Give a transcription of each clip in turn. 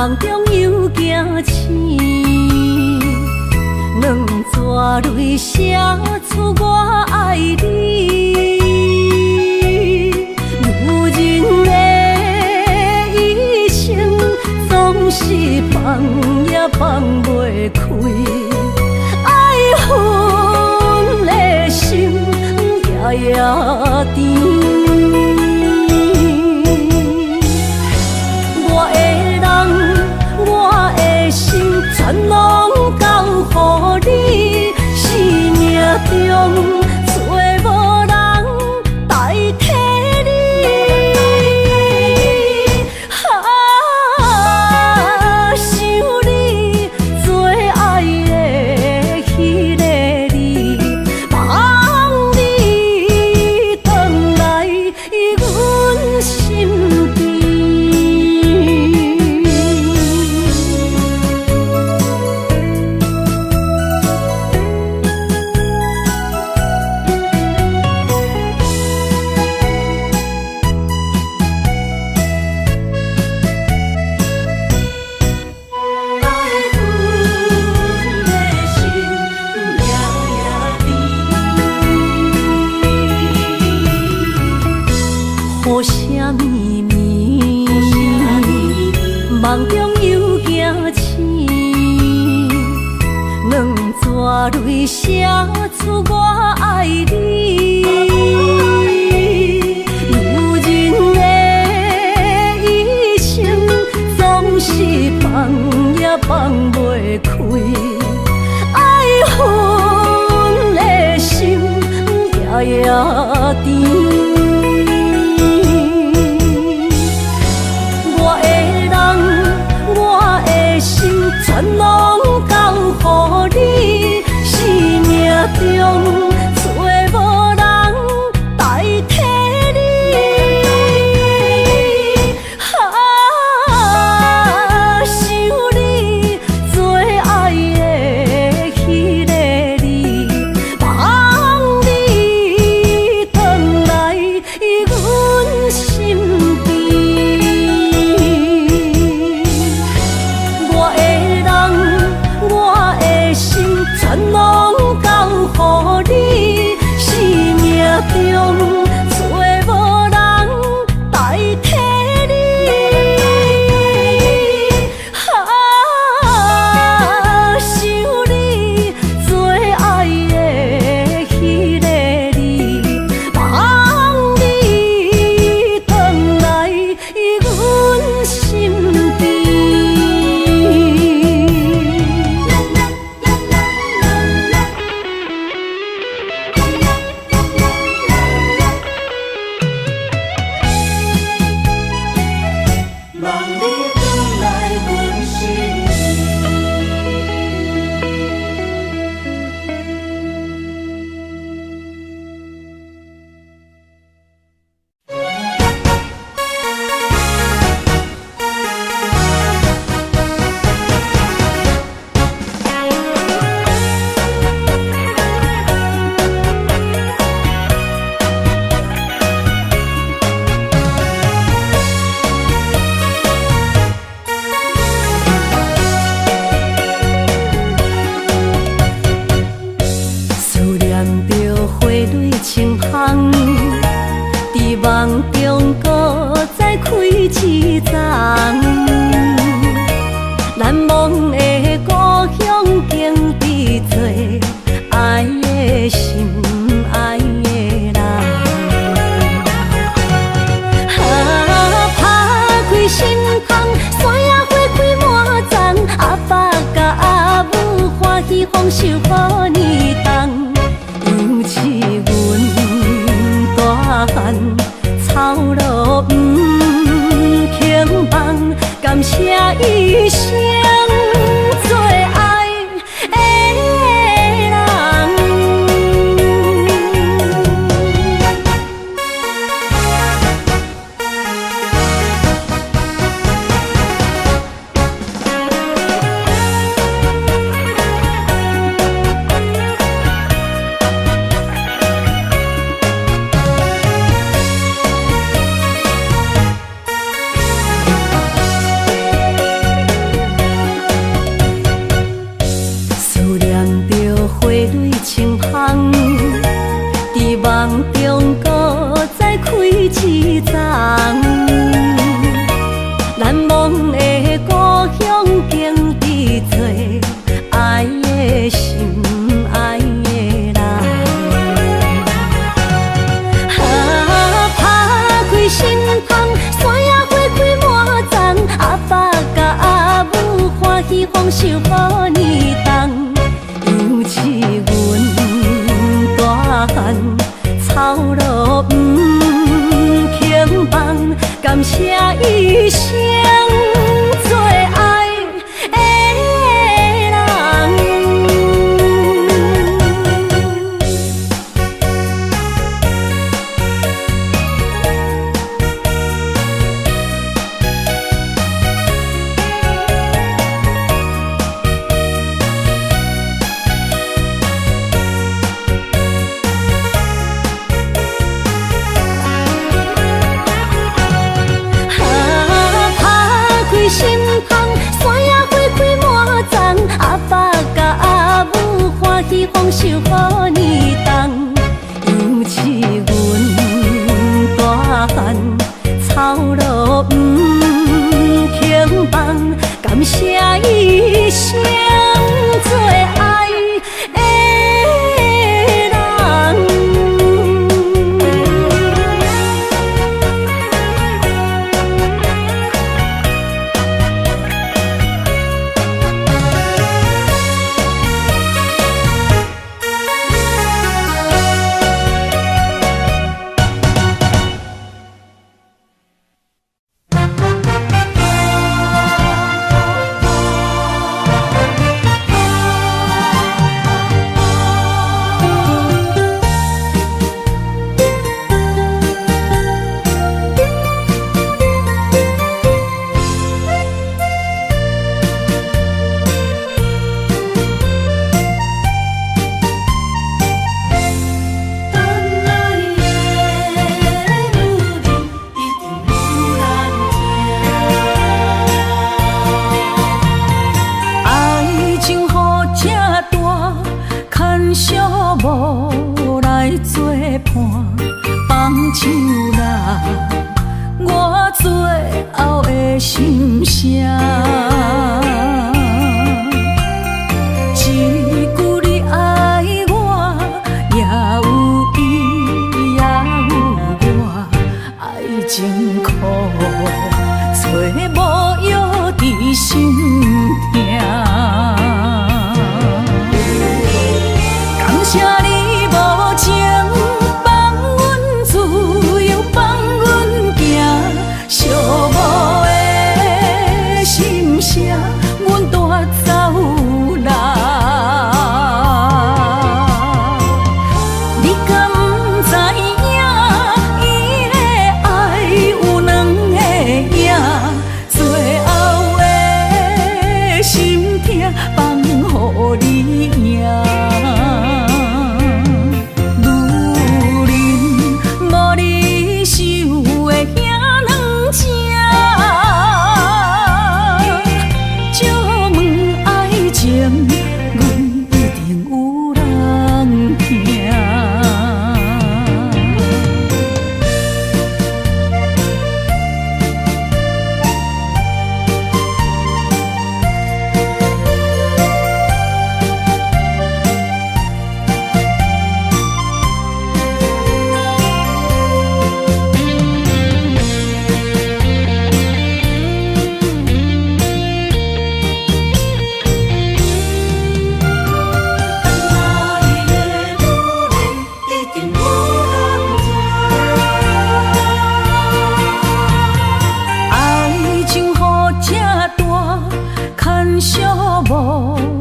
梦中又惊醒，两纸泪写出我爱你。女人的一生总是放也放袂开，爱恨的心夜夜甜。全拢交予你，生命中找无人代替你。想你做爱的迄个你，望你回来阮身边。雨声绵绵，梦中又惊醒，两纸泪写出我爱你。女人的一生总是放也放袂开，爱恨的心夜夜甜。全拢交予你，生命中找无人代替你。想你做爱的迄个你，望你回来阮身边。全拢交予你，生命中找无人代替你。想你做爱的迄个你，望你回来阮身边。梦中搁再开一丛，难忘的故乡经比做爱的心爱的人。打开心窗，山野花开满丛，阿爸甲阿母欢喜丰收好年冬，尤其阮大汉。草路不轻放，感谢一生做爱的人。梦中搁再开一丛，难忘的故乡经历做爱的心爱的人。打开心窗，山野花开满丛，阿爸甲阿母欢喜丰收好年冬，尤其阮大汉草路不轻放，感谢一生做爱的人。心窗，山野花开满丛，阿爸甲阿母欢喜丰收好年冬，尤其阮大汉草路不轻放，感谢一生做爱的人。无来作伴，放手啦，我最后的心声。一句你爱我，也有伊，也有我，爱情苦，找无药伫心痛。感谢你无情，放阮自由，放阮行，寂寞的心声，阮带走啦。你敢不知影，伊的爱有两个影，最后的心痛放予你赢。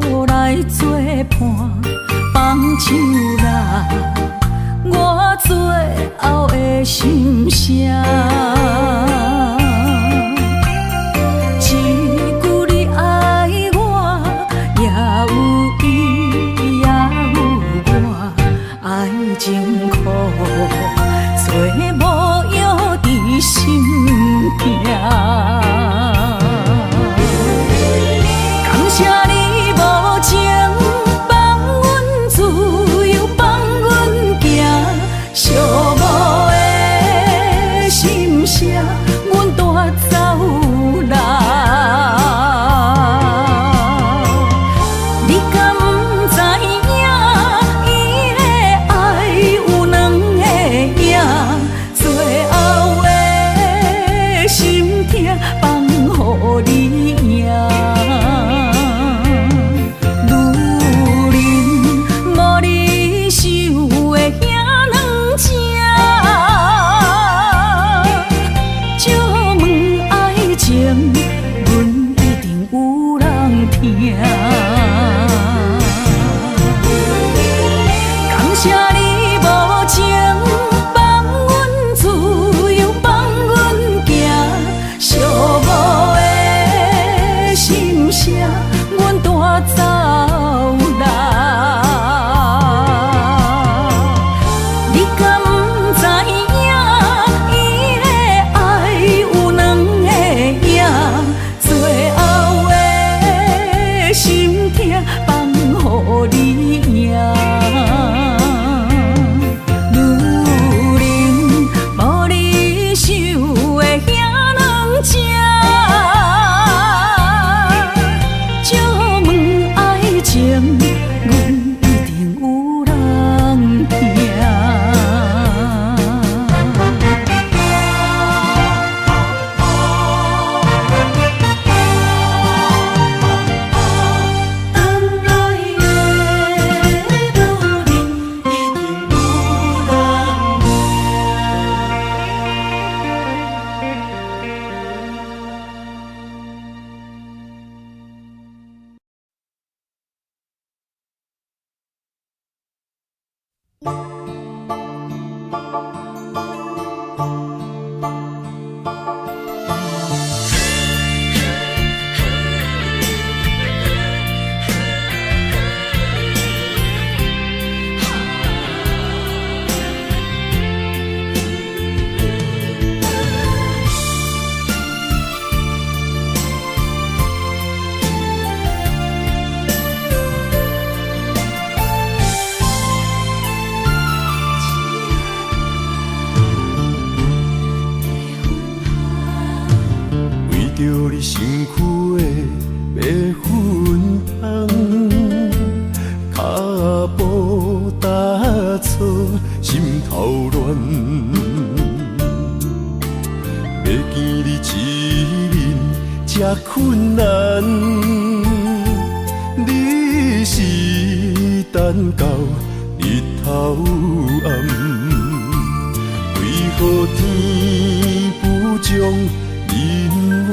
无来作伴，放手啦，我最后的心声。一句你爱我，也有伊，也有我，爱情苦，做无药伫心痛。感谢你无情，放阮自由，放阮行，寂你身躯的白粉红，脚步踏错，心头乱。要见你一面这困难，你是等到日头暗，为何天不将人缘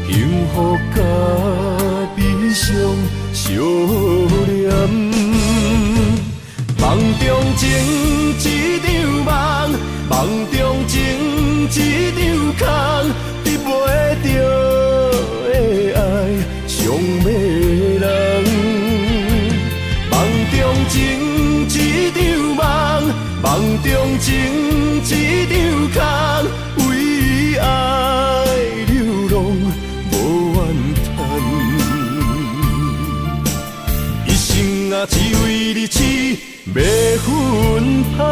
幸福甲悲伤相连？梦中情一场梦，梦中情一场空，得袂着的爱上迷人。梦中情一场梦，梦中情一场空，为爱流浪无怨叹，一生啊只为你痴迷粉香。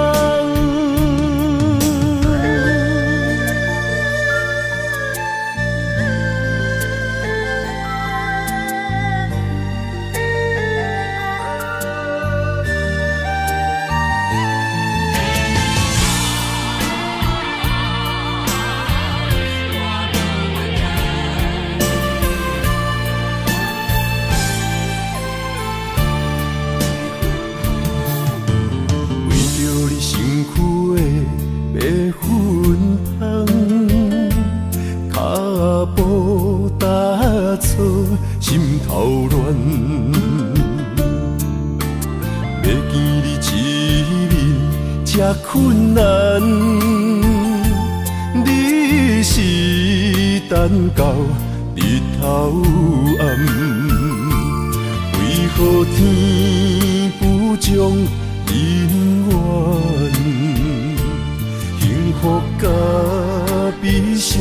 心头乱，要见你一面这困难，你是等到日头暗，为何天不将人缘幸福甲悲伤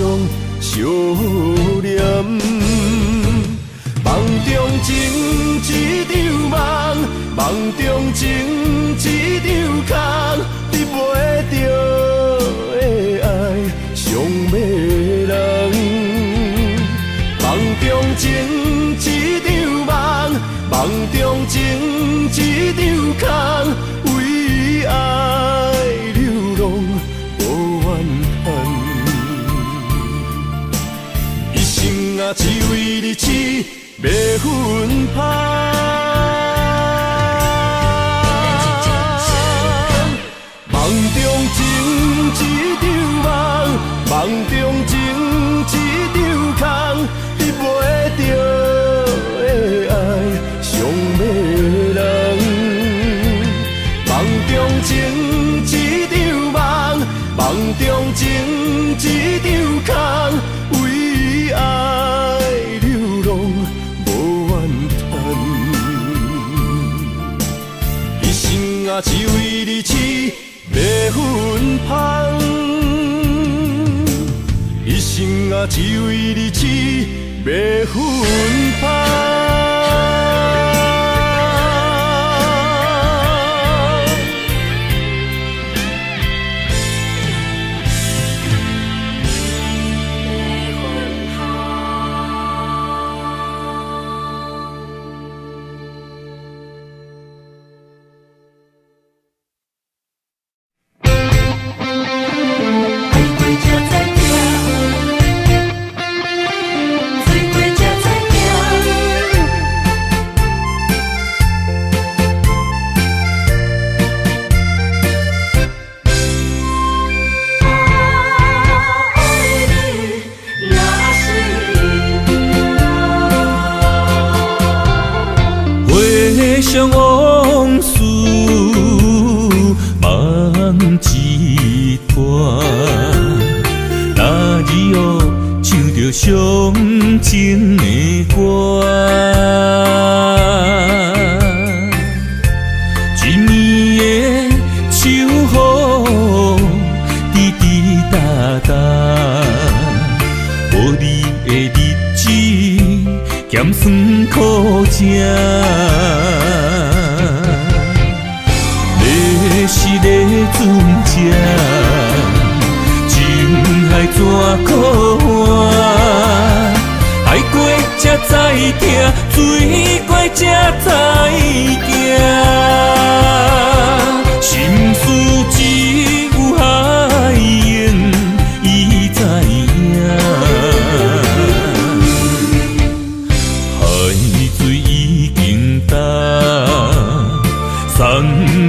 相连？梦中情一场梦，梦中情一场空，得袂着的爱上迷人。梦中情一场梦，梦中情一场空，为爱流浪无怨叹，一生啊只为你痴迷粉香。梦中情一场梦，梦中情一场空，得袂着的爱上迷人。梦中情一场梦，梦中情一场空，为爱流浪无怨叹，一生啊只为你痴迷粉香，一生啊只为你痴迷粉香。想往事梦一段，那日哦唱着伤情的歌，一年的秋雨滴滴答答，无你的日子咸酸苦涩。是个船只，情海怎可换？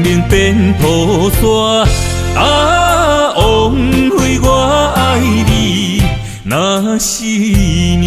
命变菩萨，枉费我爱你那是命。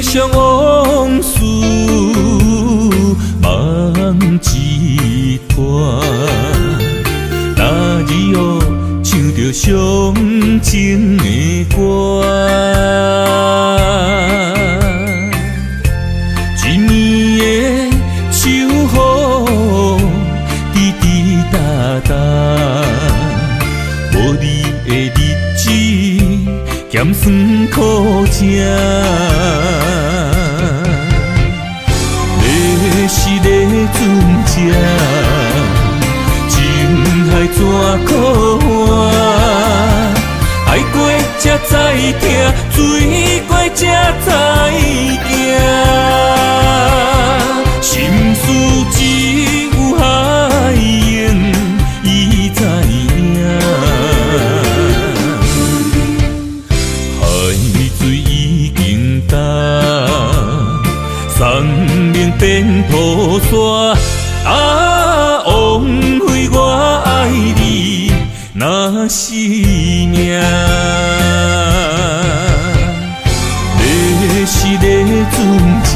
想往事梦一段，那日后唱着伤情的歌，一年的秋雨滴滴答答，无你的日子咸酸苦吃。是咧船只，情海怎可换？爱过才知疼，醉过才知惊。心事只有海燕伊知影，海水已经干。送命变菩萨，枉费我爱你那是命。要是咧船只，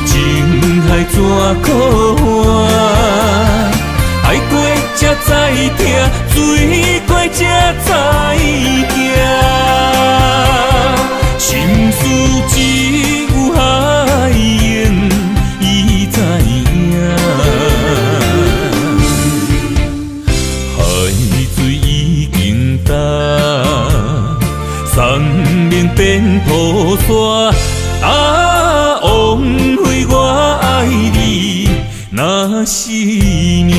情海怎可换？爱过才知疼，醉过才知惊。心事只有海燕伊知影，海水已经干，送命变菩萨，枉费我爱你那是命。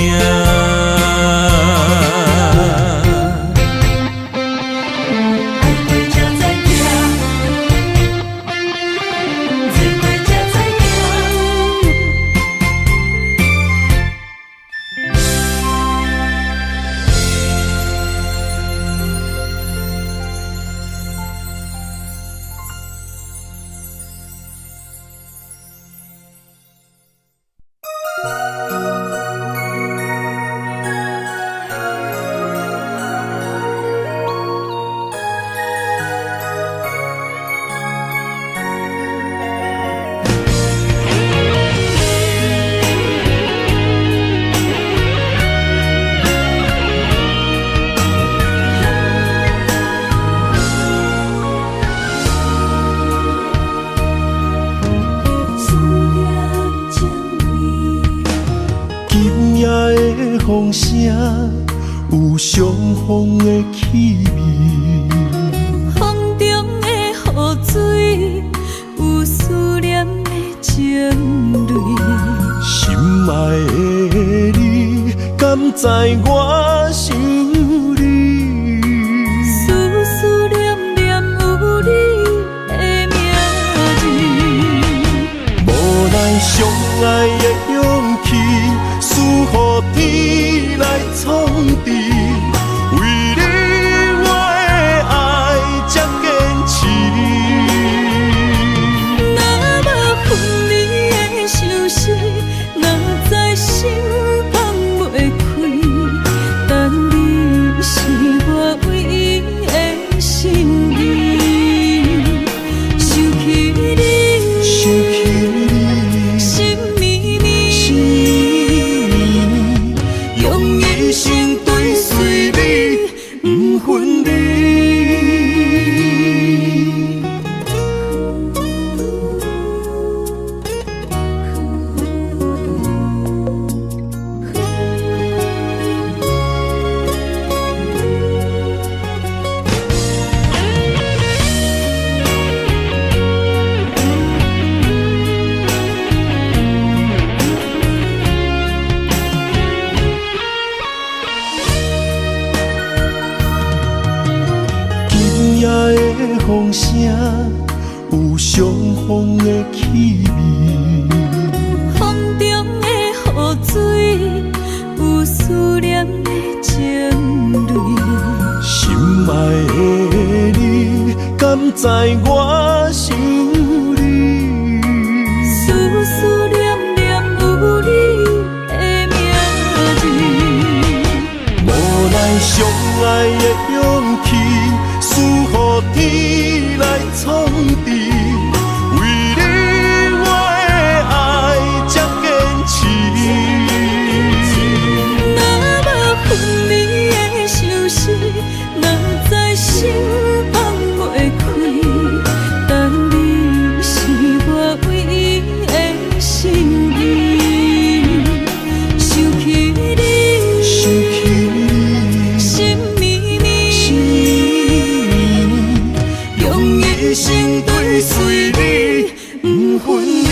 风声有相逢的气味，风中的雨水有思念的情泪。心爱的你，敢知我想你？思念念有你的名字，无奈相爱的勇气，输予天来创治。为你我的爱才坚持。若无分离的相思，哪知心放袂开？相逢的气味，风中的雨水，有思念的情泪。心爱的你，敢知我想你？思思念念有你的名字，无奈相爱的勇气，输予天来创治。为你我的爱才坚持。若无分离的相思，若在心放袂开。但你是我唯一的心意，想起你，心绵绵，用一生追随你，不分离。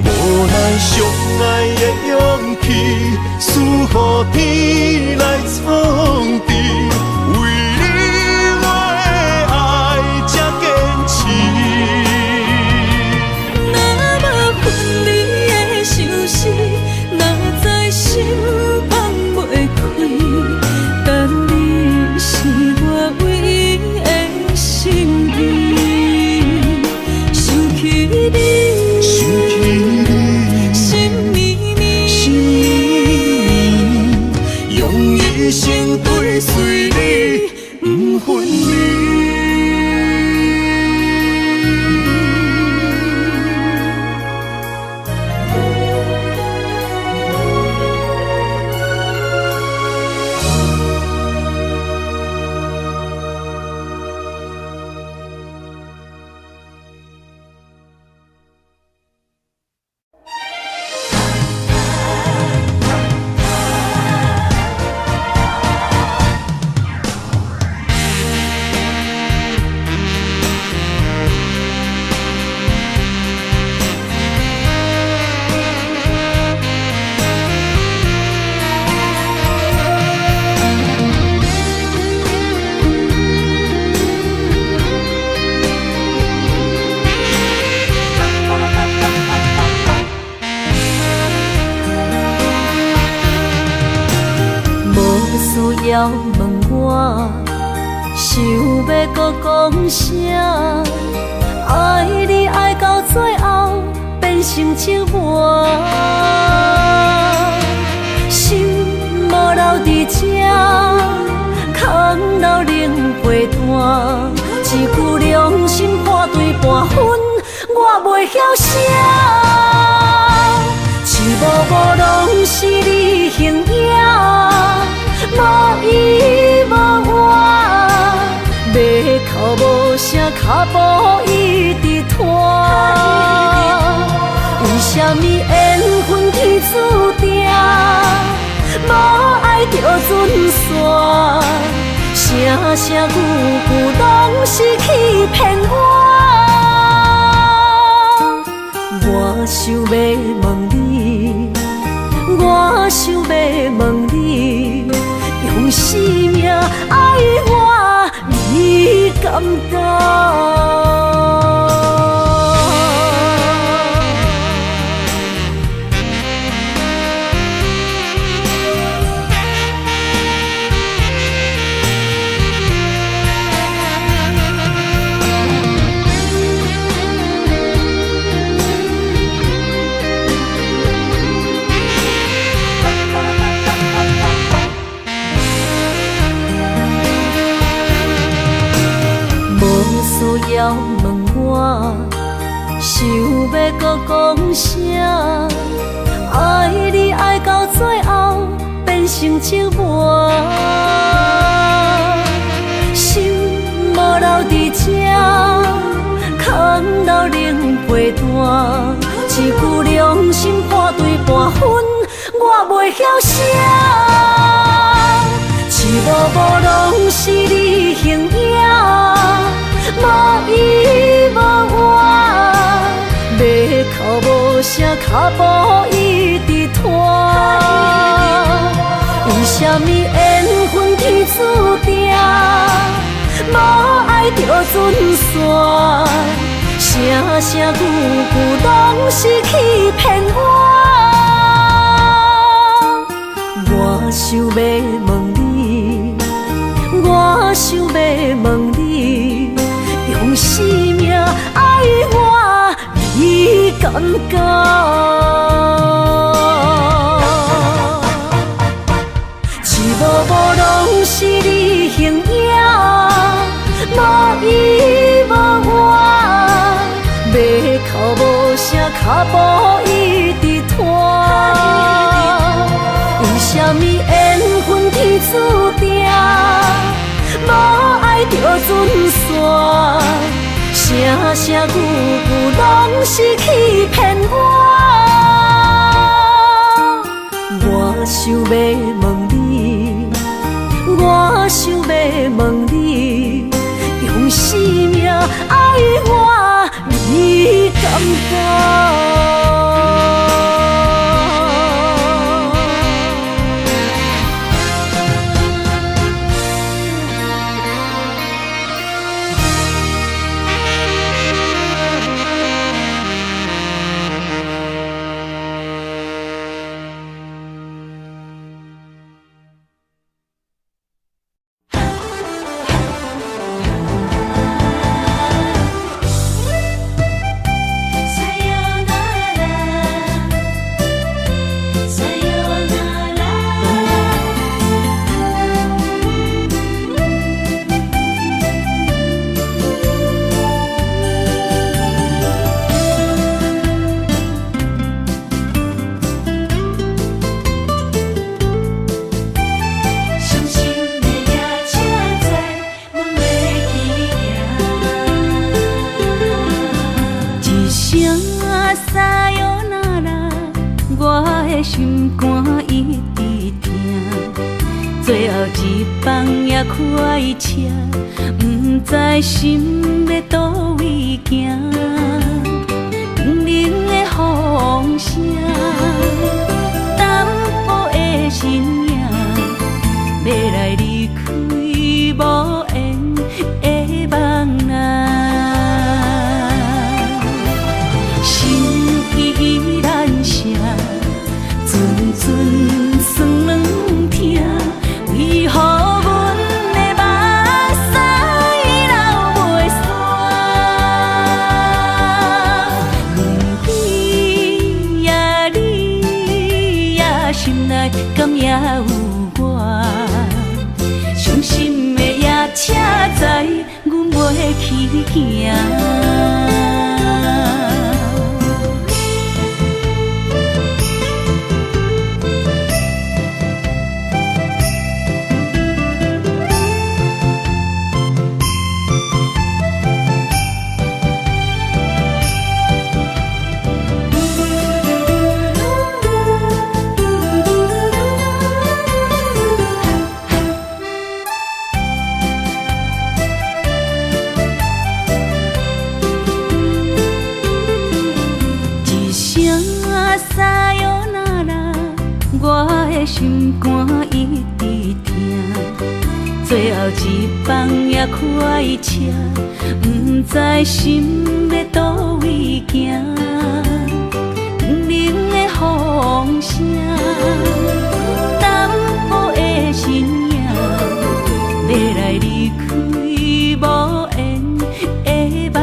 无奈相爱的勇气，输予天来创治。为你我的爱才坚持。若无分离的相思，若在心放袂开。但你是我唯一的心意，想起你，心绵绵，用一生追随你，不分离。需要问我，想要搁讲啥？爱你爱到最后变成寂寞，心无留伫这，空留冷陪伴。一句良心半对半分，我袂晓写。一幕幕拢是你形影。无依无我，马口无声，脚步一直拖。为什么缘分天注定，无爱就准线？声声句句拢是欺骗我。我想要问你，我想要问你。用生命爱我，你敢当？需要问我，想要搁讲啥？爱你爱到最后变成寂寞，心无留伫这，空留冷陪伴。一句良心半对半分，我袂晓写。一幕幕拢是你形影。无依无我，马口无声，脚步一直拖。为什么缘分天注定，着准线，声声句句拢是欺骗我。我想要问你，我想要问你，用生命爱我，你敢讲？一幕幕拢是你形影，无依无我，要哭无声，脚步一直拖。为什么缘分天注定，无爱着准线，声声句句拢是欺骗我。我想要问你，我想要问你，用生命爱我，你敢讲？心肝一直疼，最后一放也开车，不知心要倒位行。冷冷的风声，淡薄的身影，要来离开无缘的梦啊。心依然舍。阵酸软疼，为何阮的目屎流袂煞？不悔也你也心内敢也有我？伤心的夜车载，阮袂去行。心肝一直疼，最后一放也开车，不知心要倒位行。冷冷的风声，淡薄的身影，要来离开无缘的梦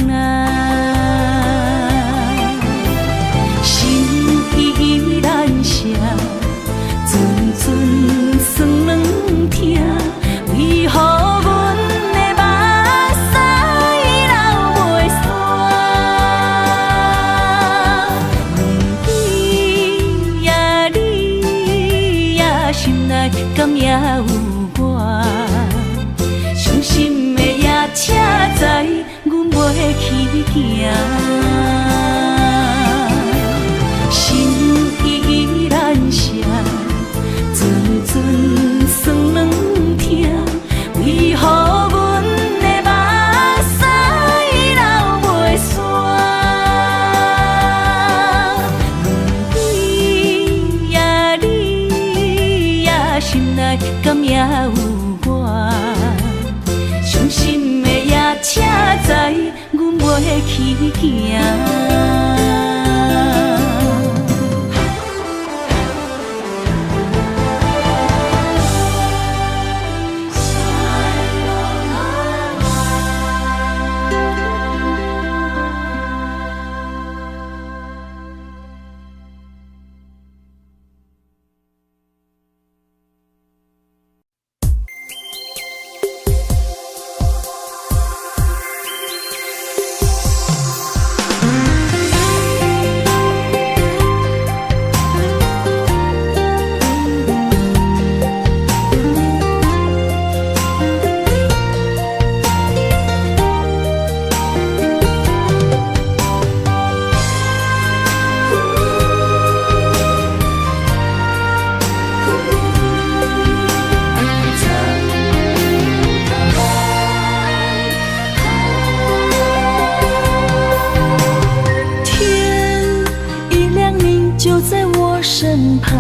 啊。心依然舍。阵酸软疼，为何阮的目屎流袂煞？不悔也你也心内敢也有我？伤心的夜车载，阮袂去行。心依然舍。阵酸软疼，为何阮的目屎流袂煞？不悔也你也心内敢也有我？伤心的夜去行。身旁，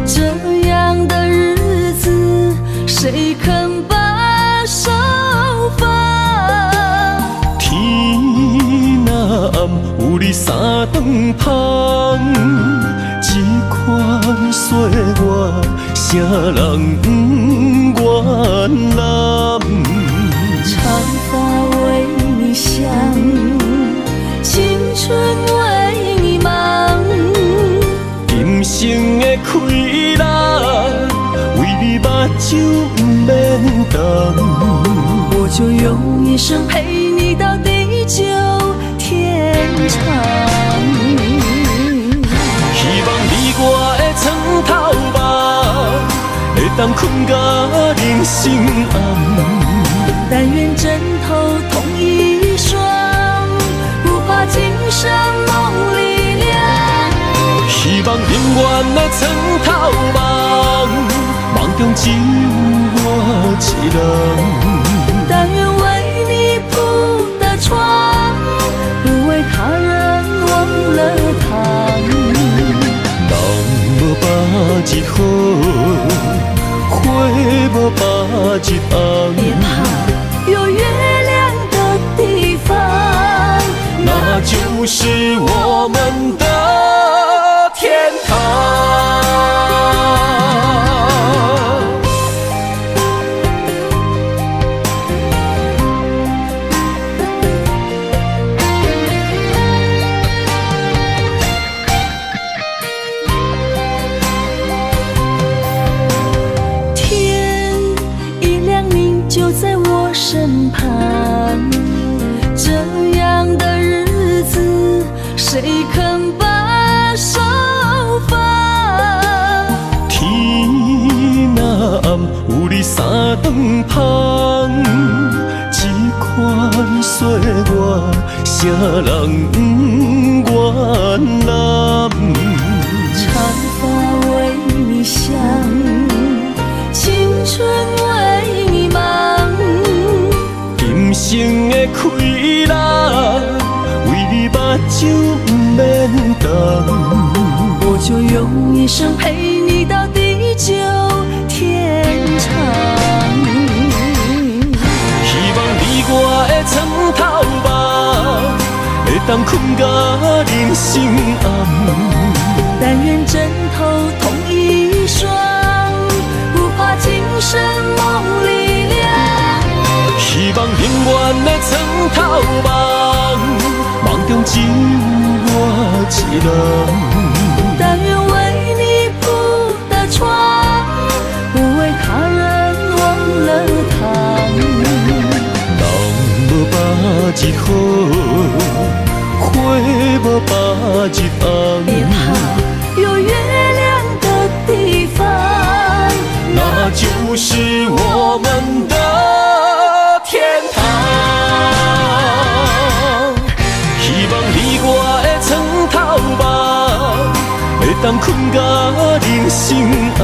这样的日子谁肯把手放？天若暗，有你三顿香，这款岁月，谁人不愿揽？长发为你香，青春为你忙。今生的快乐，为你目睭不免干。我就用一生陪你到地久天长。希望你我的床头梦，会当困到人生暗。但愿枕头同一双，不怕今生梦里凉。希望永远的床头梦，梦中只有我一人。但愿为你铺的床，不为他人忘了躺。人无把日好，花无把日红。别怕有月亮的地方，那就是我们的天堂。天一亮你就在我身旁，这样的日子谁肯把手放？天若暗，有你三顿香，这款岁月，谁人不愿揽？长发为你香，青春为你忙。今生的快乐，为你目睭不免干。我就用一生陪你到地久天长。希望你我的床头梦，会当困到人生暗。但愿枕头同一双，不怕今生梦里凉。希望永远的床头梦，梦中只有我一人。但愿为你铺的床，不为他人忘了躺。人无把日好，花无把日红。别怕有月亮的地方，那就是我们的天堂。希望你我的床头梦，会当困到人生暗。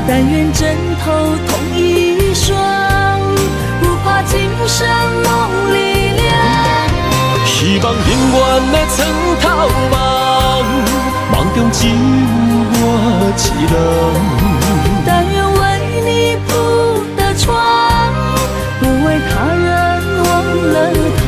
但愿枕头同一双，不怕今生梦里凉。希望永远的床头梦，梦中只有我一人。但愿为你铺的床，不为他人忘了躺。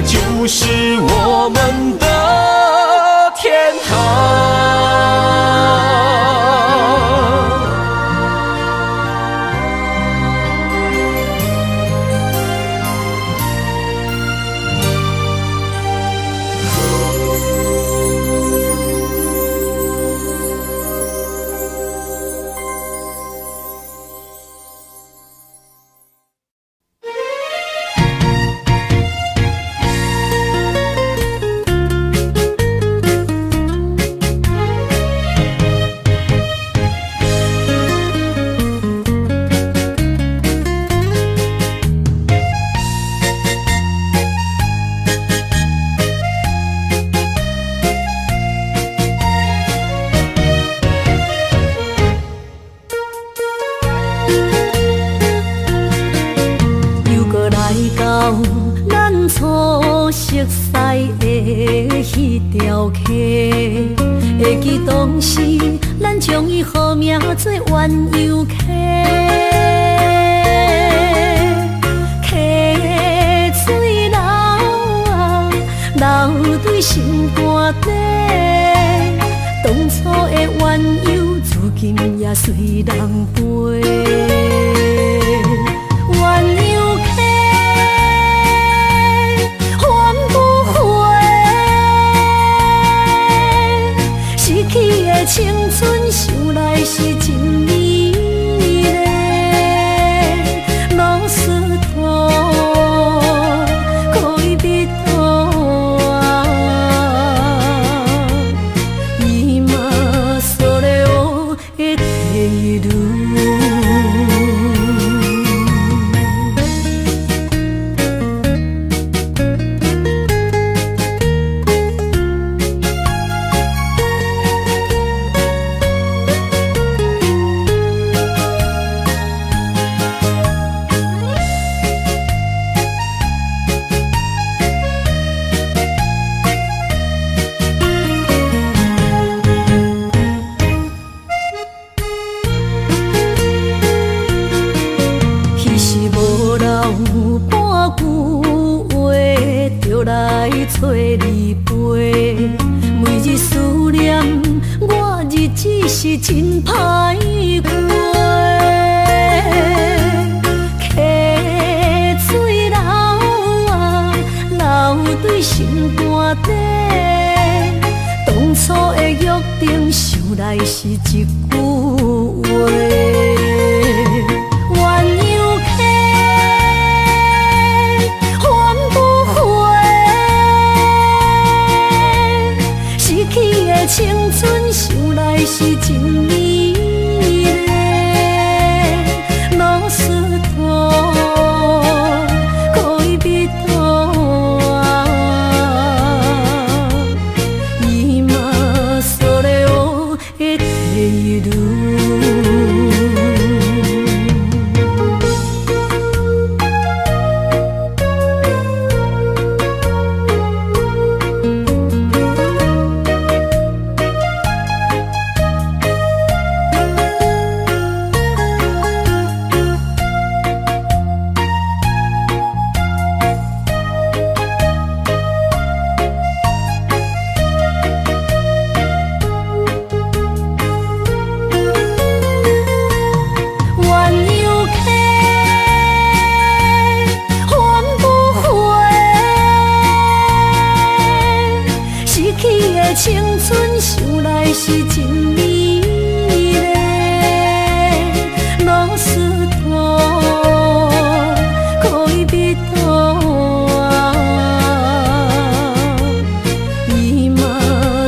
那就是我们的天堂。迄条溪，会记当时咱将伊号名做鸳鸯溪。溪水流啊，流对心肝底。当初的鸳鸯，如今也随人飞。鸳鸯溪。青春想来是真美丽，老师徒可以比途啊，伊嘛所了的地路。找你陪，每日思念，我日子是真歹过。溪水流啊，流对心肝底。当初的约定，想来是一句话。青春想来是真美丽，老师徒可以比途啊，伊嘛所了的地路。青春想来是真美丽，老师徒可以比途啊，伊嘛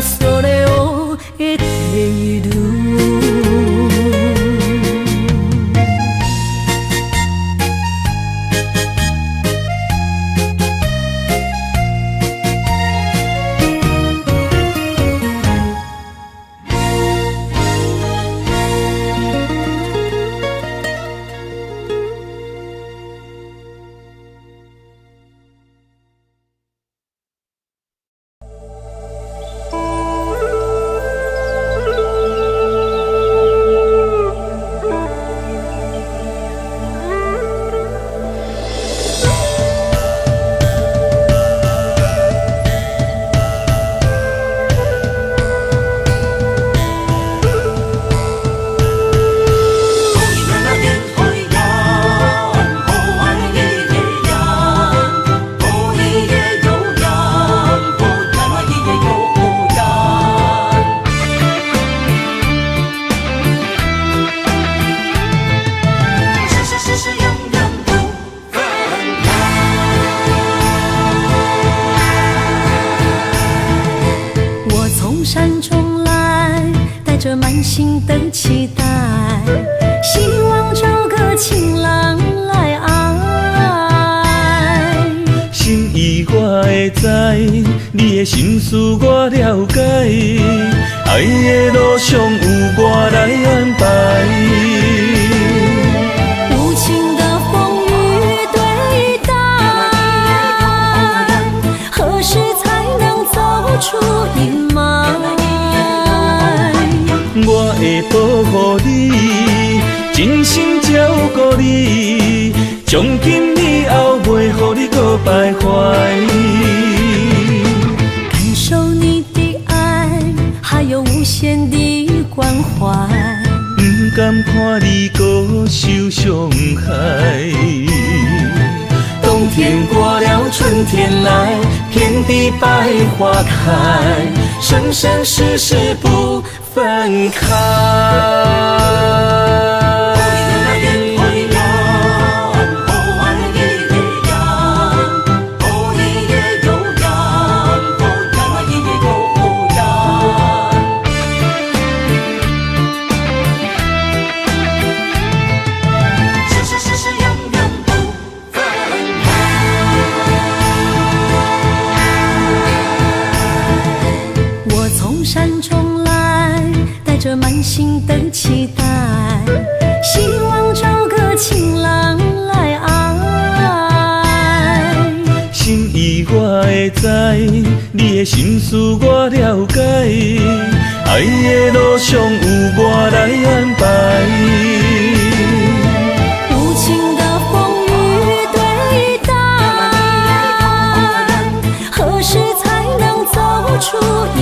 所了的地路。会知，你的心思我了解，爱的路上有我来安排。无情的风雨对待，何时才能走出阴霾？我会保护你，真心照顾你，从今以后袂予你搁徘徊。感受你的爱，还有无限的关怀。不甘看你搁受伤害。冬天过了，春天来，遍地百花开，生生世世不分开。着满心的期待，希望找个情郎来爱。心意我会知，你的心思我了解，爱的路上有我来安排。无情的风雨对待，何时才能走出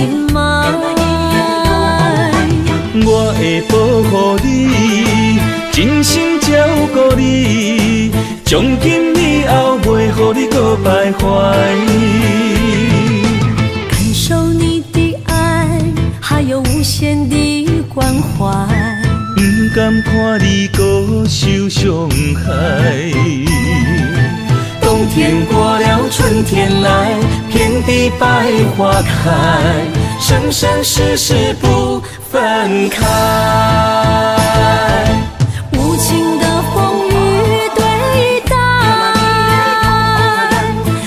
阴霾？我会保护你，真心照顾你，从今以后袂予你搁徘徊。感受你的爱，还有无限的关怀。不甘看你搁受伤害。冬天过了，春天来，遍地百花开，生生世世不分开。无情的风雨对待，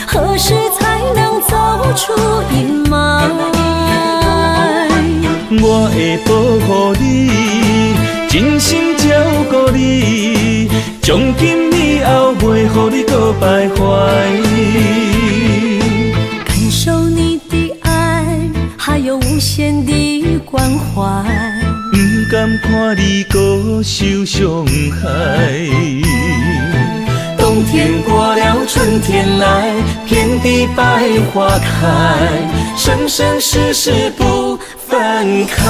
何时才能走出阴霾？我会保护你，真心照顾你，从今以后袂予你搁徘徊。感受你的爱，还有无限的关怀。不甘看你搁受伤害。冬天过了，春天来，遍地百花开，生生世世不分开。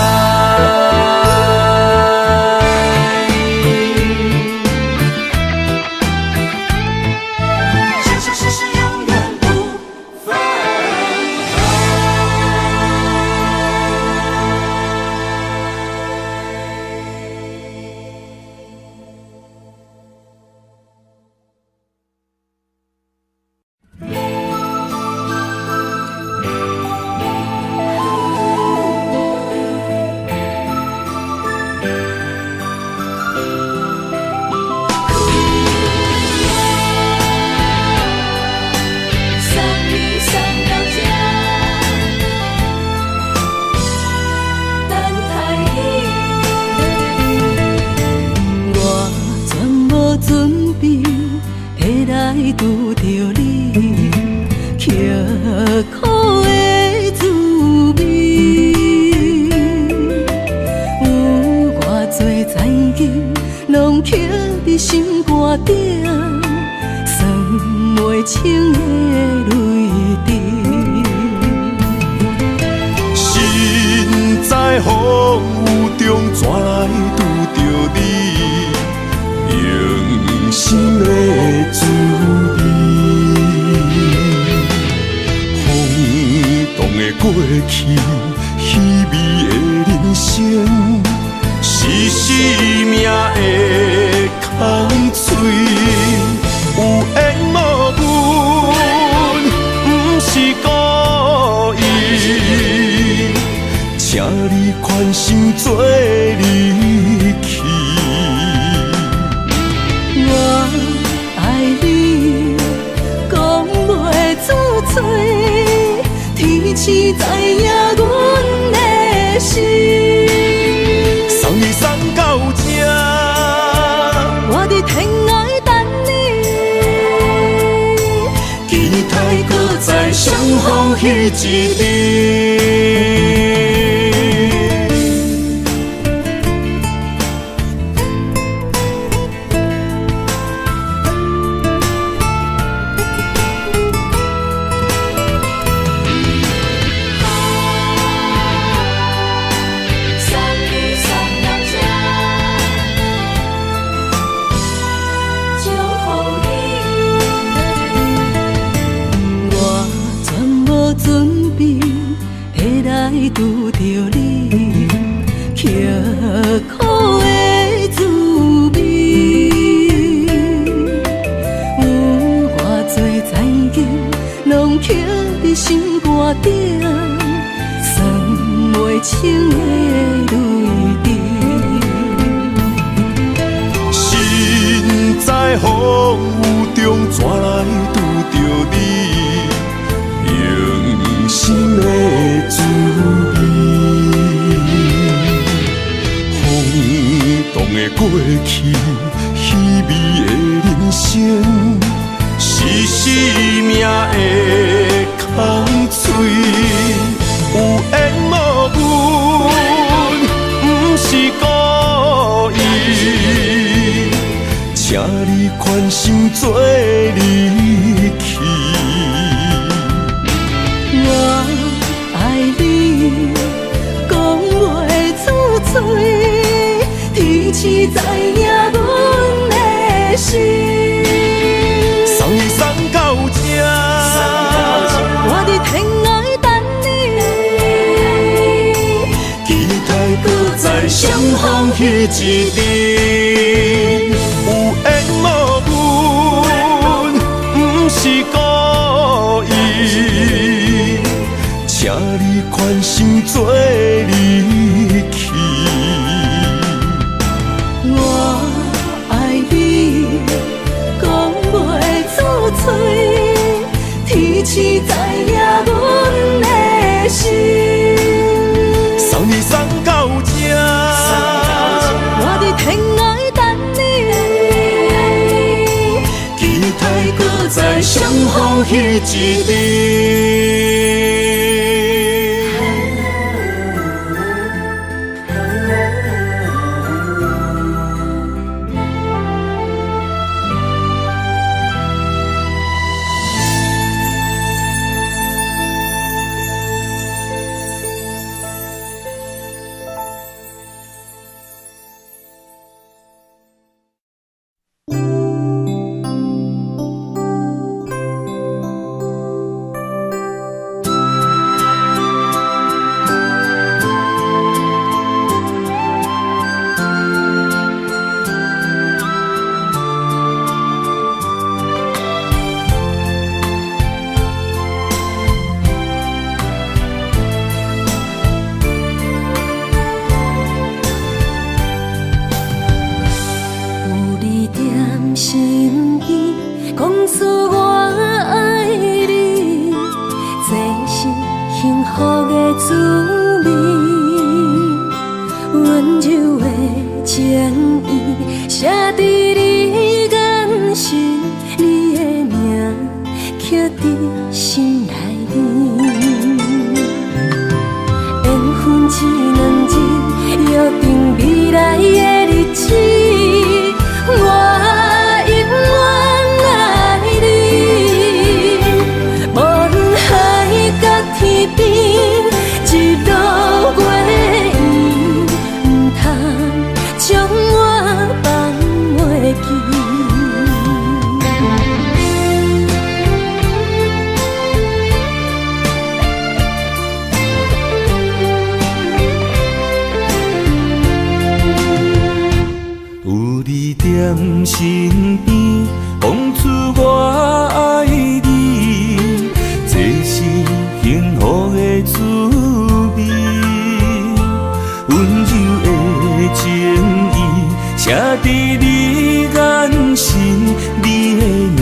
拄着你，刻苦的滋味，有偌多知己，拢刻伫心肝顶，算袂清的泪滴。心在风雨中，怎来拄着你？用心的滋味，轰动的过去，稀微的人生，是生命的空嘴，有缘无分，不是故意，请你宽心做离去。我爱你，讲袂出嘴。天赐知影阮的心。送你送到这，我伫天涯等你，期待搁再相逢彼一日。拄着你刻苦的滋味，有偌多情景，拢刻伫心肝顶，算袂清的泪滴。心在风雨中，怎来拄着你？用心的滋味，轰动的过去，稀微的人生，是生命的空嘴，有缘无分，不是故意，请你宽心做离去。我爱你，讲袂出嘴，天赐知影阮的心。送你送到这，我伫天涯等你，期待搁再相逢彼一日。有缘无分，不是故意，请你宽心做离去。我爱你，讲袂出嘴，天赐知影阮的心。送你送到这，我伫天涯等你，期待搁再相逢彼一日。身边，讲出我爱你，这是幸福的滋味。温柔的情意，写伫你眼神，你的名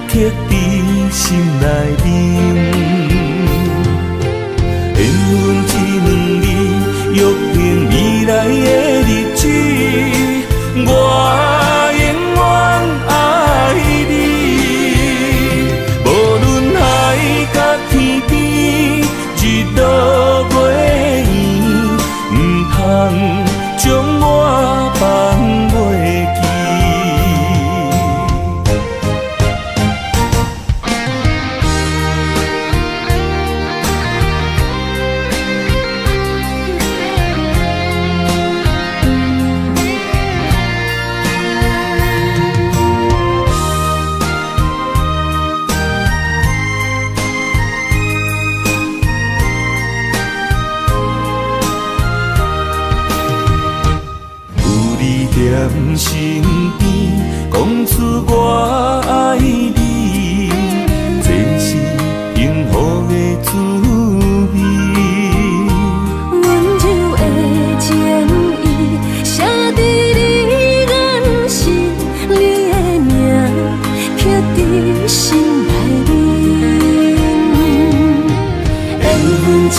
刻伫心内面。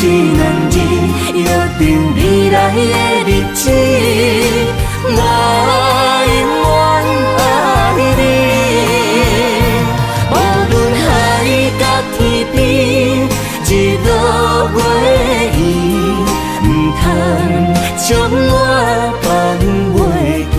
一两日，约定未来的日子，我永远爱你。无论海角天边，日落月圆，唔通将我放袂记。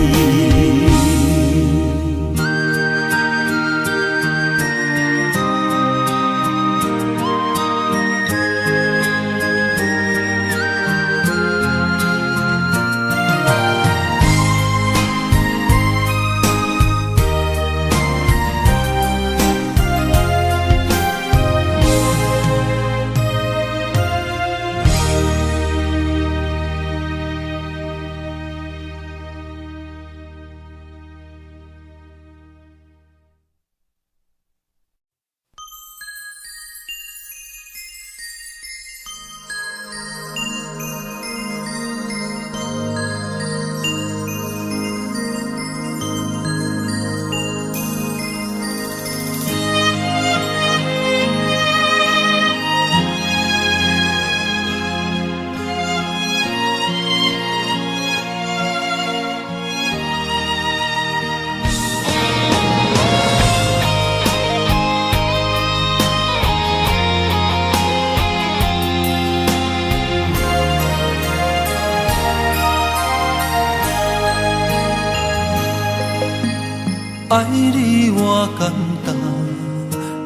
爱你我简单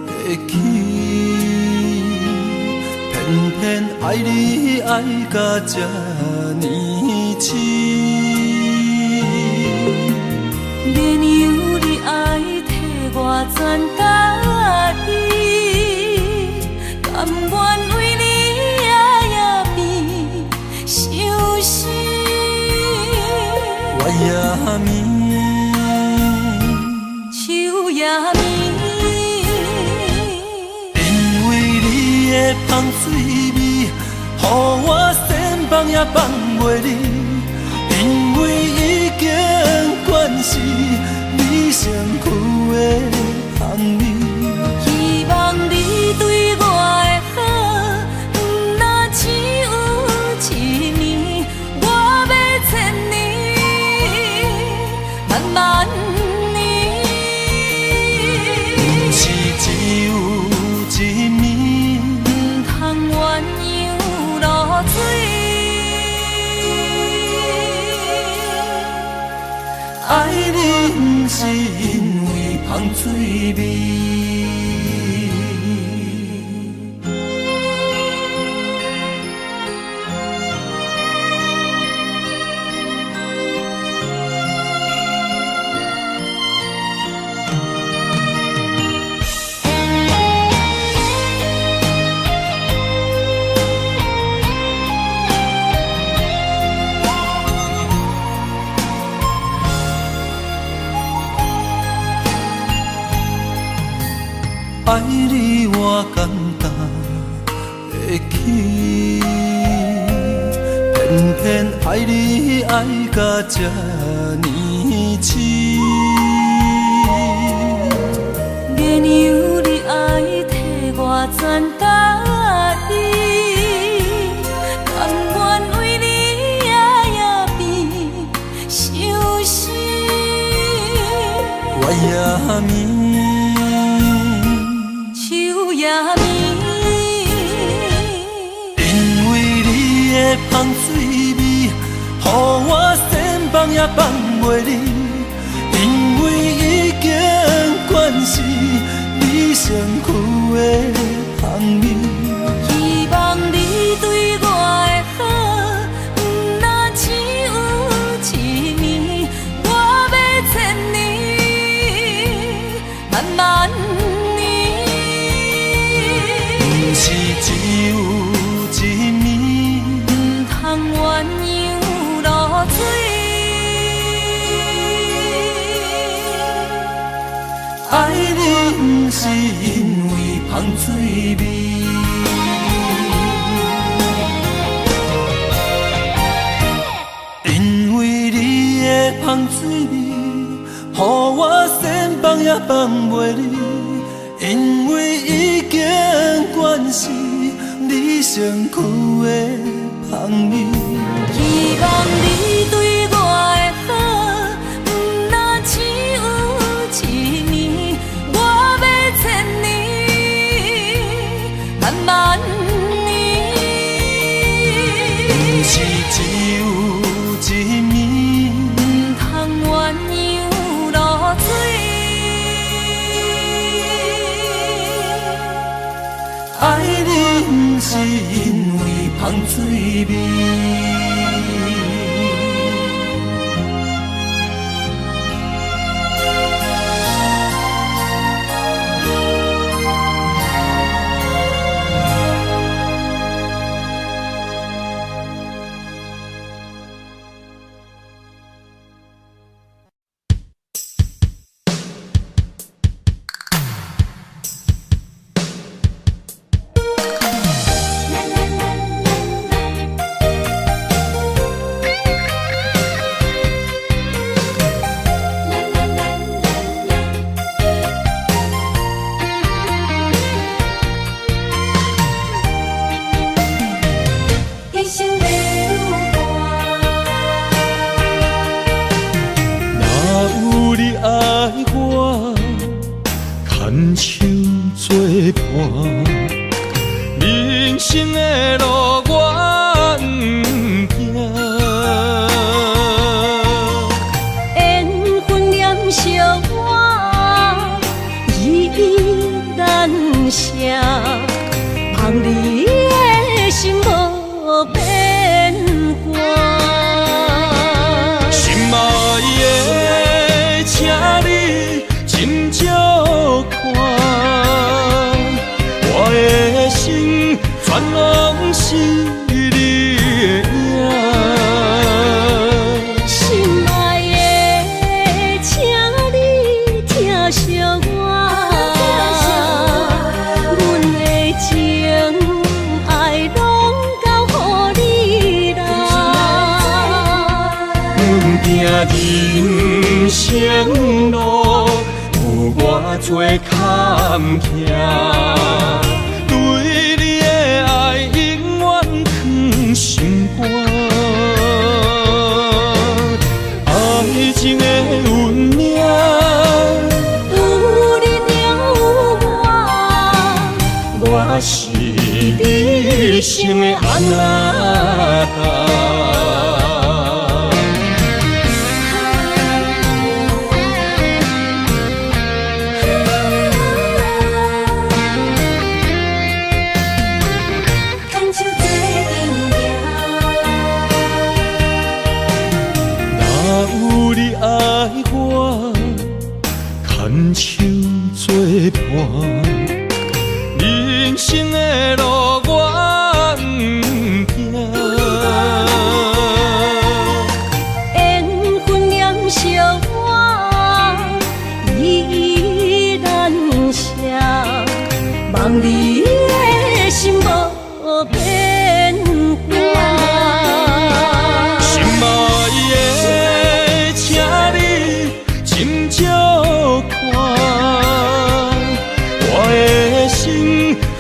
会起，偏偏爱你爱到这呢痴。免由你爱替我全家己，甘愿为你夜眠伤心。我也眠。因为你的香水味，予我先放也放袂离。因为已经惯是你身躯的香味，希望你对我的好，不那只有一年，我要千年，慢慢。爱你不是因为香水味。爱你我简单会起，偏偏爱你爱到这呢痴。免由你爱替我全家己，甘愿为你夜眠伤心。我也眠。因为你的香水味，予我先放也放袂离。因为已经惯是你身躯的香味，希望你对我的好，不那只有一年，我要千年，慢慢。是只有一暝，不通鸳鸯落水。爱你不是因为香水味，因为你的香水味，予我先放也放袂离。因为已经惯是你身身躯的香味。希望你对我的好，不若只有一年，我要千年，万万年。不是只有一面，不通鸳鸯落水。爱你不是因为香水味。牵手作伴，人生的路我不惊。缘分念相我，依依难舍，望你的心无变卦。心爱的，请你斟酌看，我的心全拢是你的影。心爱的，请你疼惜我，阮的情爱拢交予你啦。阮行人生路，有偌多坎坷，对你的爱永远藏心肝。爱情的运命，有你了有我，我是你生的安那。牵手作伴，人生的路我不惊。缘分念相我，依依难舍，望你的心无变卦。心爱的，请你斟酌看，我的心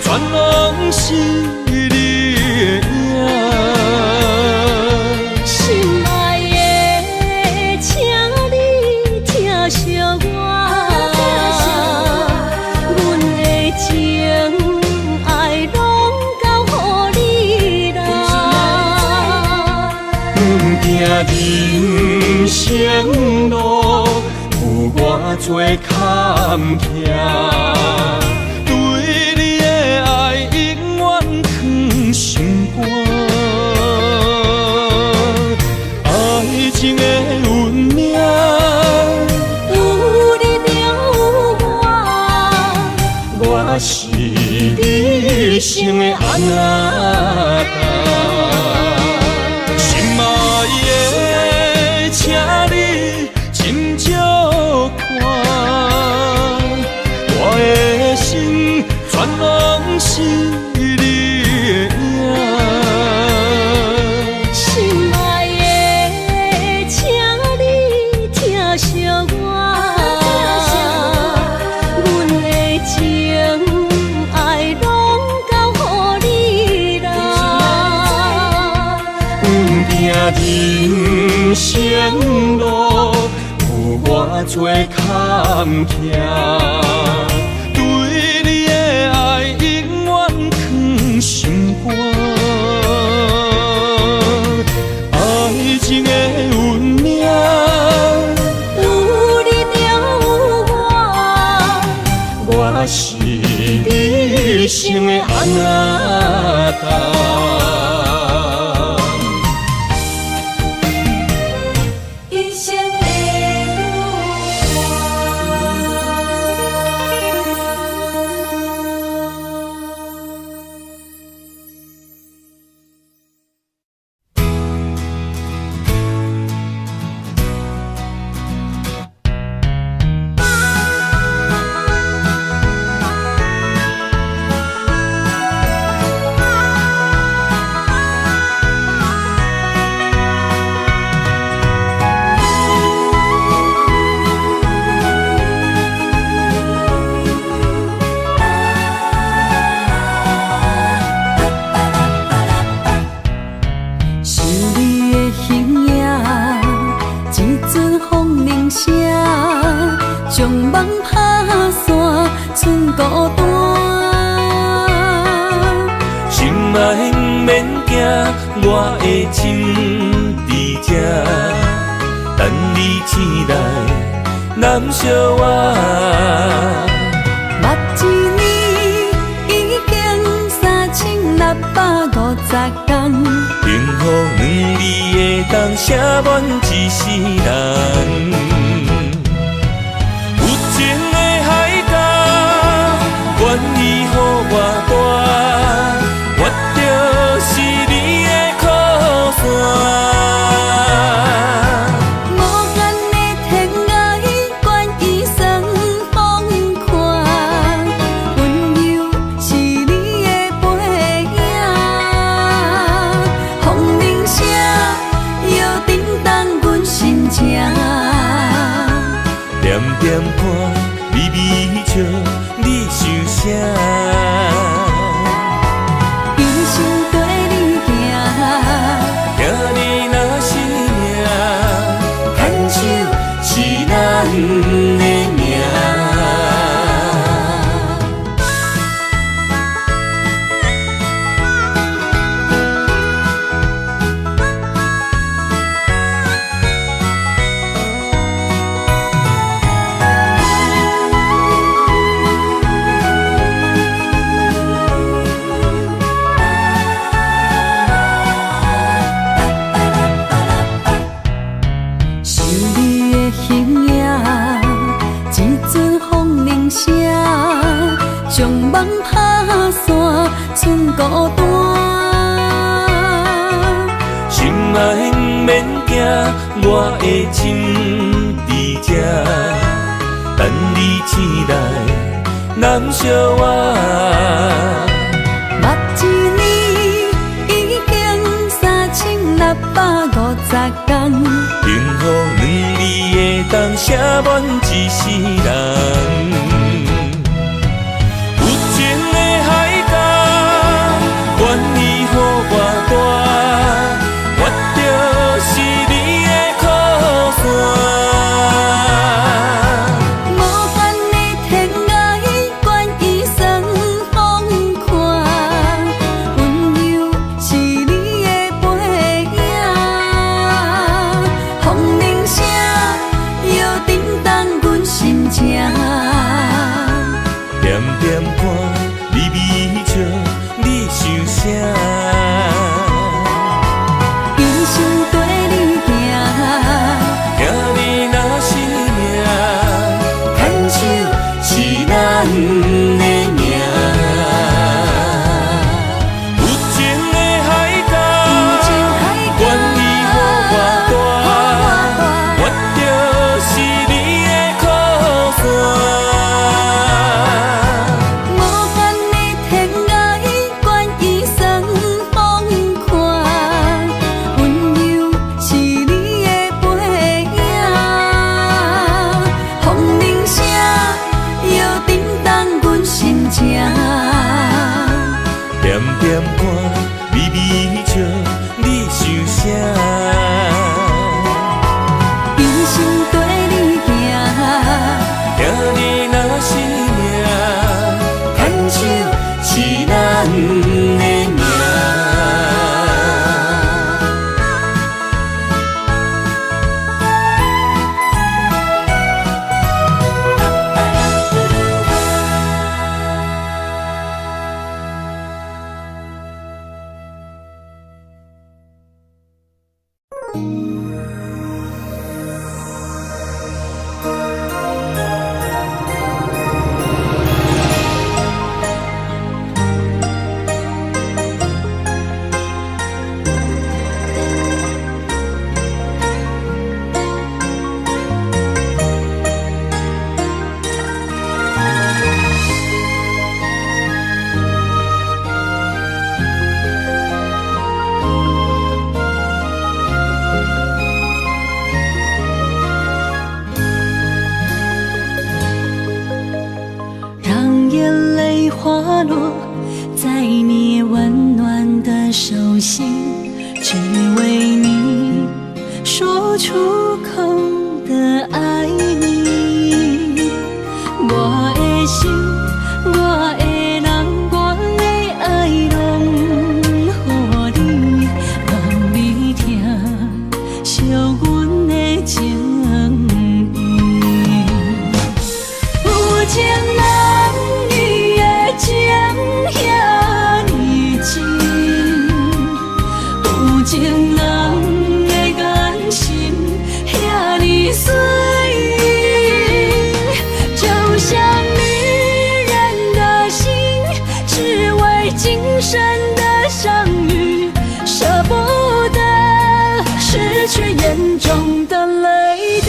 全拢是你的影。心爱的，请你疼惜我，阮的情爱拢交予你啦。阮行人生路，有偌多坎坷，对你的爱永远藏心肝。爱情的运命，有你了有我，我是你生的安那。心爱的，请你斟酌看，我的心全拢是你的影。心爱的，请你疼惜我，阮的情爱拢交予你啦。生路，有我做坎坷。对你的爱永远藏心肝，爱情的运命，有你就有我，我是你生的安那达。一生的将梦打散，剩孤单。心爱免惊，我的心伫这，等你醒来，难相我。目一年已经3650天，幸福两字会当写满一世人。愿意予我大，我就是你的靠山。无限的天涯，愿意算风看，温柔是你的背影。风铃声摇震动阮心情，点点看，微微笑。你想啥？一生跟你行，行你若是命，牵手是咱的命。将梦打散，剩孤单。心爱免惊，我的心伫这，等你醒来，难相我。目一年已经3650天，幸福两字会当写满一世人。愿意予我大，我就是你的靠山。无限的天涯，愿意算风看，温柔是你的背影。风铃声摇震动阮心情，点点看，微微笑。你想啥？一生跟你行，行你若是命，牵手是咱的命。有情的海角，愿意予我大，我就是你的靠山。点点看，微微笑，你想啥？名。让眼泪滑落在你温暖的手心，只为你说出口的爱你。我的心，我的人，我的爱拢予你，望你听惜阮的情意。有情人伊的情遐尼真，有情人的眼神遐尼水，就像女人的心，只为今生的相遇，舍不得失去眼中的泪滴。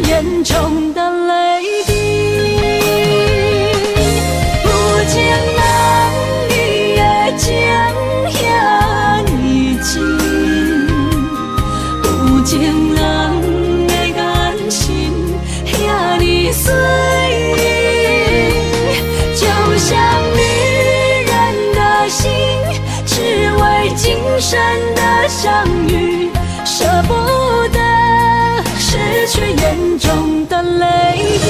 眼中的泪滴，有情人伊的情遐尼真，有情人的眼神遐尼水，就像女人的心，只为今生的相遇，舍不得失去眼中的泪滴。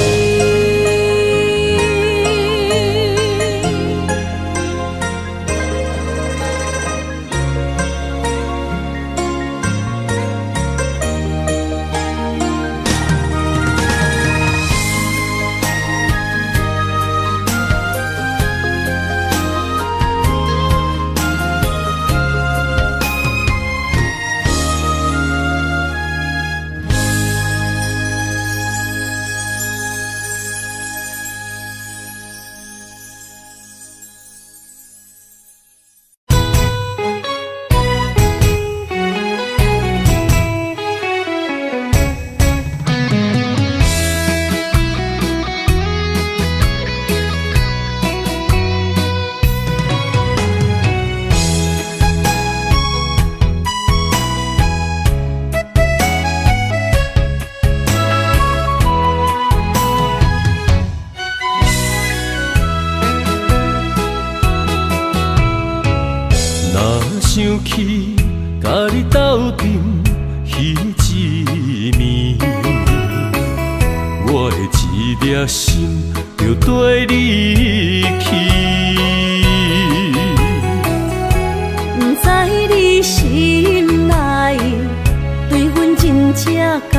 想起甲你斗阵彼一暝，我的一粒心就跟你去。不知你心内对阮真正介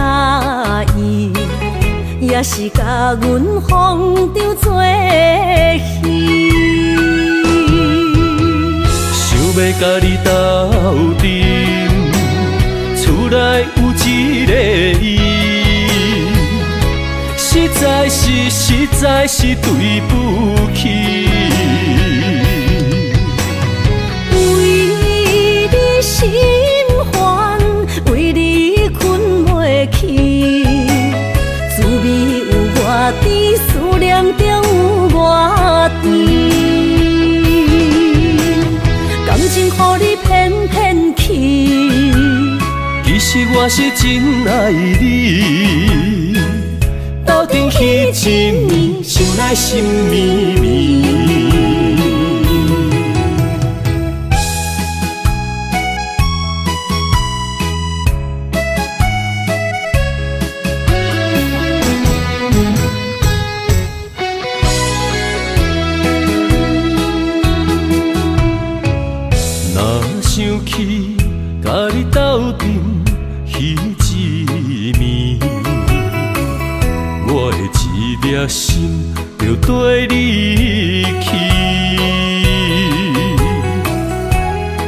意，也是甲阮放着做戏。想要甲你斗阵，厝内有一个伊，实在是对不起。为你心烦，为你困袂去，滋味有偌甜，思念就有偌甜。感情予你骗骗去，其实我是真爱你，斗阵彼一暝，想来心绵绵。想起甲你斗阵彼一暝，我的一粒心就跟你去。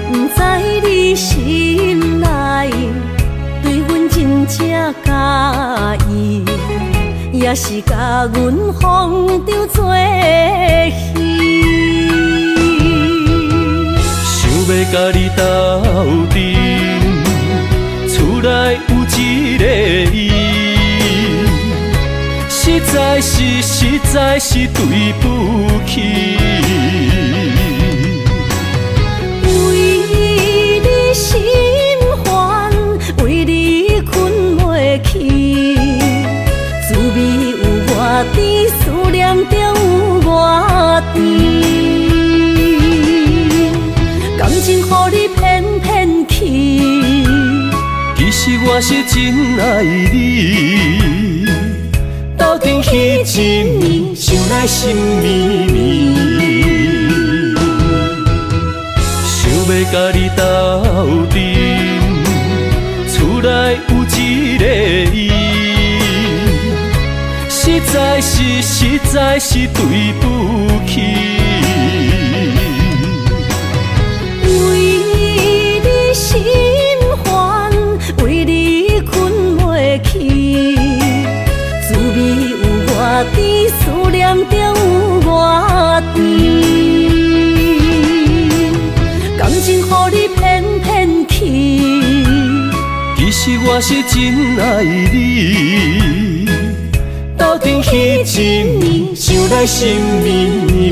不知你心内对阮真正介意，也是甲阮放着做戏。要甲你斗阵，厝内有一个伊，实在是对不起。为你心烦，为你困袂去，滋味有偌甜，思念就有偌甜。感情予你骗骗去，其实我是真爱你，斗阵彼一暝，想来心绵绵。想要甲你斗阵，厝内有一个伊，实在是对不起。心烦，为你困袂去，滋味有偌甜，思念就有偌甜。感情予你骗骗去，其实我是真爱你，斗阵彼一暝，想来心绵绵。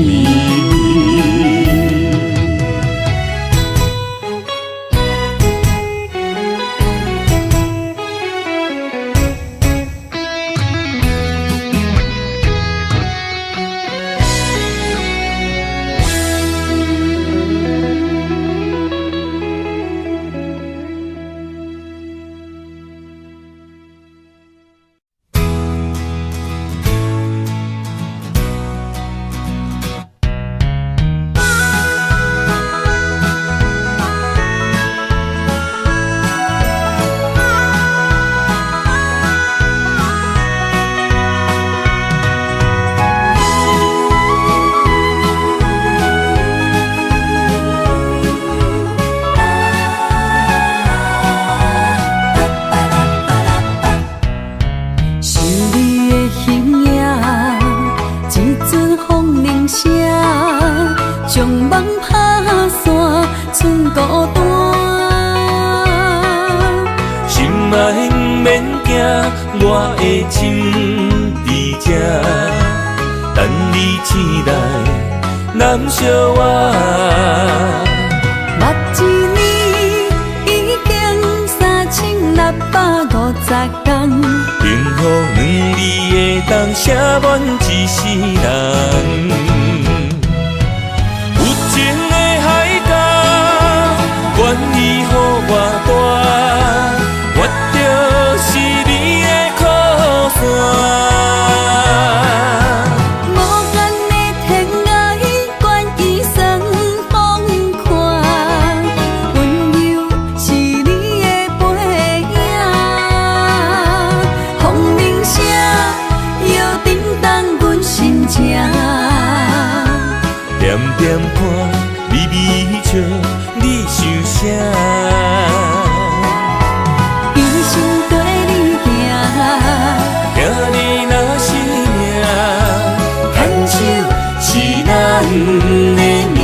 我的心在这，等你醒来，难相我。目一年已经3650天，幸福两字会当写满一世人。有情的海角，愿意予予我大，我就是你的靠山。点点看，微微笑，你想啥？一生跟你行，行你若是命，牵手是咱的命。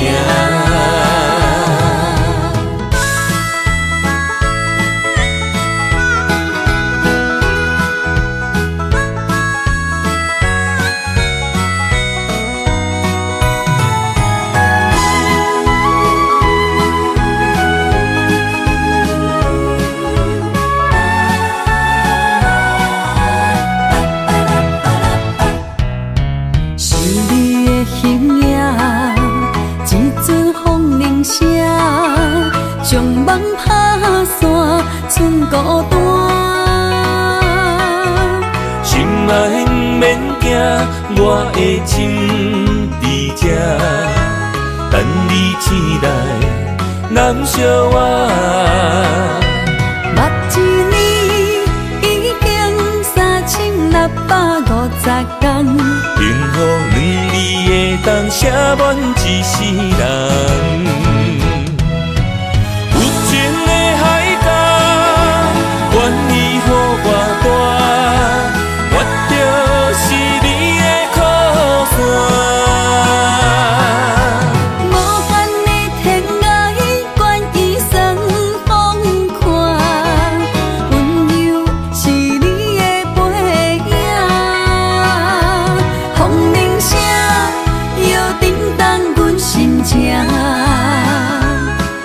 将梦拍散，剩孤单。心爱不免惊，我的心伫这，等你醒来，难相我。目一年已经3650天，幸福两字的当写满一世人。愿意予我大，我就是你的靠山。无限的天涯，愿意双风看，温柔是你的背影。风铃声摇震动阮心情，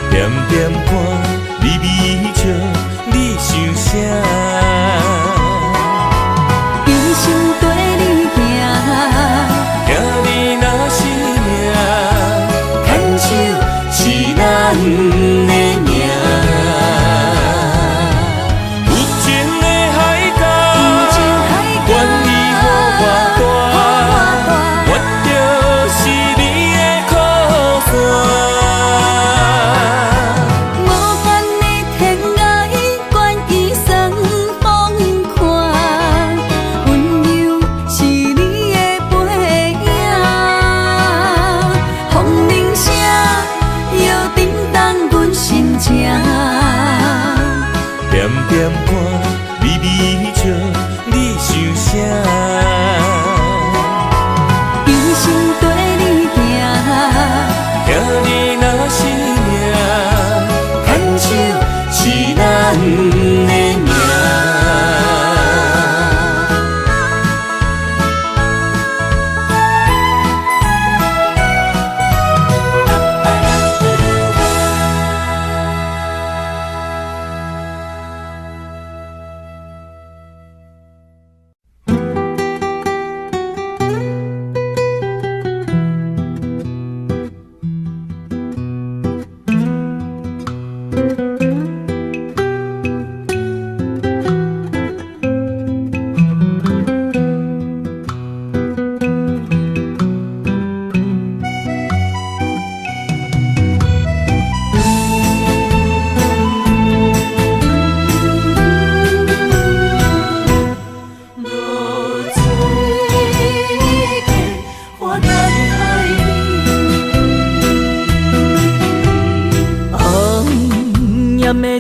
点点看，微微笑。你想啥？一生跟你行，行你若是命，牵手是咱的命。有情的海角，愿意予我大，我就是你的靠山。点点看，微微笑，你想啥？一生跟你行，行你若是命，牵手是咱的命。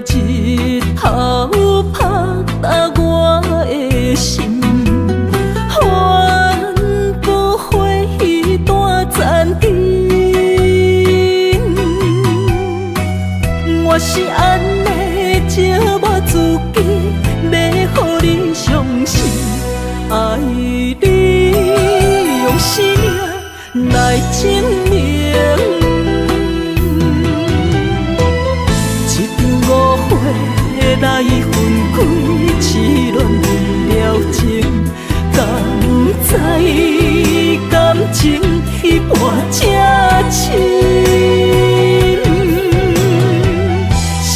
日头拍打我的心，换不回一段暂停。我是安尼折磨自己，要予你相信，爱你用生命来证明。来分开，痴恋为了情，敢知感情一半才深，心。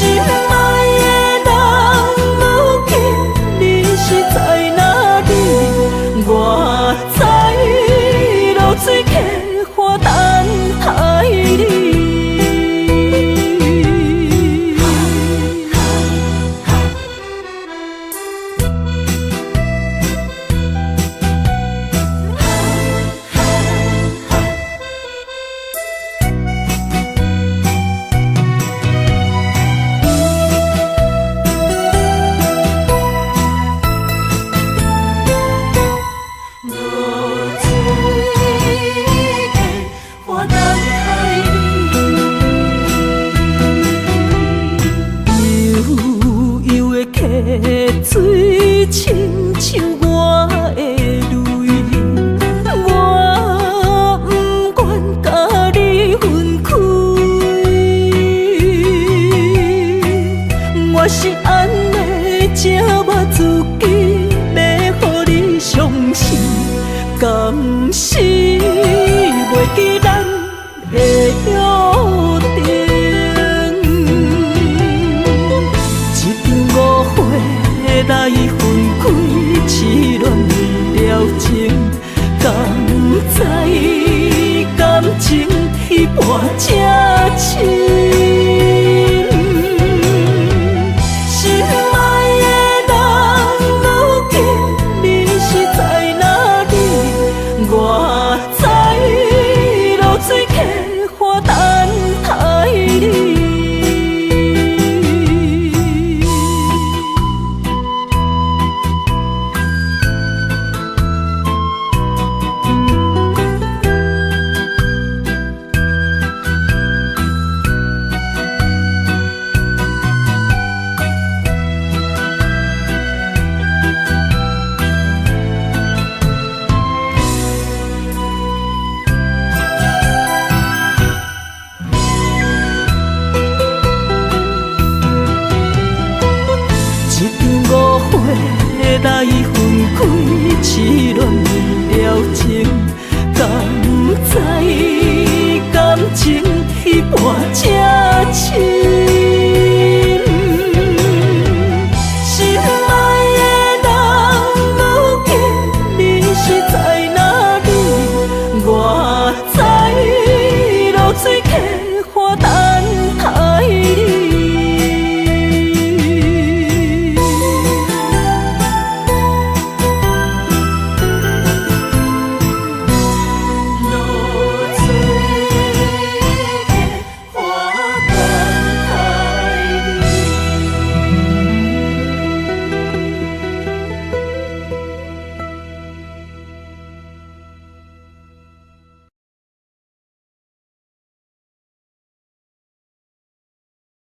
水，亲像我的泪，我不愿甲你分开。我是安尼这么自己，要互你伤心，甘是袂记咱的约定。一场误会来分开，痴恋了情，甘知感情一半才深。来分开，痴恋了情，甘知感情一半才深。心爱的人，如今你是在哪里？我知露水客。